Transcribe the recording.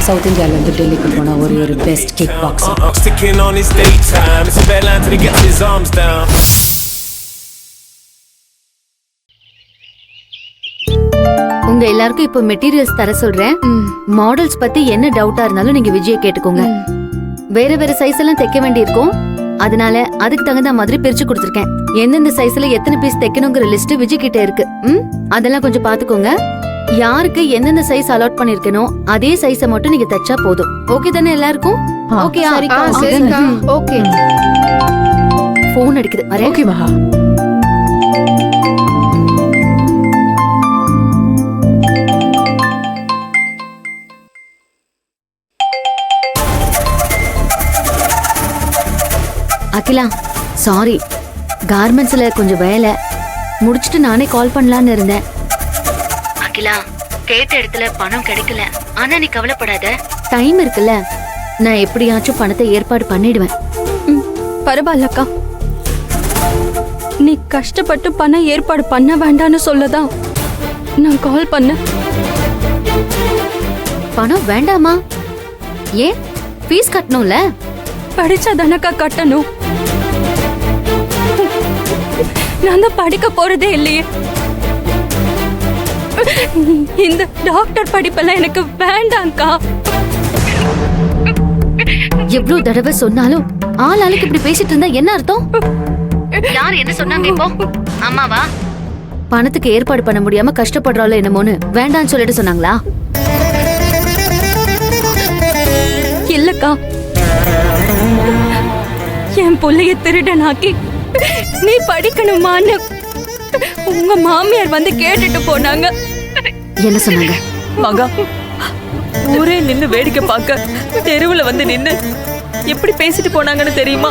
South இந்தியால இருந்து டெல்லிக்கு போன ஒரு best kick boxer. Sticking on his daytime. It's a bad line till he gets his arms down. உங்க எல்லாருக்கும் இப்ப மெட்டீரியல்ஸ் தர சொல்றேன். மாடல்ஸ் பத்தி என்ன டவுட்டா இருந்தாலும் நீங்க விஜய கேட்டுக்கோங்க. வேற வேற சைஸ் எல்லாம் தைக்க வேண்டியிருக்கும். அதனால அதுக்கு தகுந்த மாதிரி பிரிச்சு கொடுத்திருக்கேன். எந்தெந்த சைஸ்ல எத்தனை பீஸ் தைக்கணுங்கிற லிஸ்ட் விஜய் கிட்ட இருக்கு. அதெல்லாம் கொஞ்சம் பாத்துக்கோங்க. யாருக்கு எந்தெந்த சைஸ் அலாட் பண்ணிருக்கனோ அதே சைஸ மட்டும் நீங்க தைச்சா போதும். ஓகே தானே எல்லாருக்கும்? ஓகே சரிக்கா. ஓகே. போன் அடிக்குது. வரேன். ஓகே மகா. அகிலா சாரி, கார்மெண்ட்ஸ்ல கொஞ்சம் வேலை முடிச்சிட்டு நானே கால் பண்ணலான்னு இருந்தேன். அகிலா கேட்ட இடத்துல பணம் கிடைக்கல. ஆனா நீ கவலைப்படாத, டைம் இருக்குல்ல, நான் எப்படியாச்சும் பணத்தை ஏற்பாடு பண்ணிடுவேன். பரவாயில்லக்கா, நீ கஷ்டப்பட்டு பணம் ஏற்பாடு பண்ண வேண்டான்னு சொல்லதான் நான் கால் பண்ண. பணம் வேண்டாமா? ஏன்? ஃபீஸ் கட்டணும்ல. படிச்சாதானக்கா கட்டணும். நான் தான் படிக்க போறதே இல்லையே. இந்த டாக்டர் படிப்பெல்லாம் எனக்கு வேண்டாம்க்கா. எவ்வளவு தடவை சொன்னாலும் ஆளுக்கு இப்படி பேசிட்டு இருந்தா என்ன அர்த்தம்? யார் என்ன சொன்னாங்க இப்போ? அம்மாவா? பணத்துக்கு ஏற்பாடு பண்ண முடியாம கஷ்டப்படுறாளோ என்னமோன்னு வேண்டான்னு சொல்லிட்டு சொன்னாங்களா? இல்லக்கா, என் புள்ளைய திருடனாக்கி நீ படிக்கணுமான்னு உங்க மாமியார் வந்து கேட்டுட்டு போனாங்க. என்ன சொன்னாங்க? மகா, ஊரே நின்னு வேடிக்கை பார்க்க தெருவுல வந்து நின்னு எப்படி பேசிட்டு போனாங்கன்னு தெரியுமா?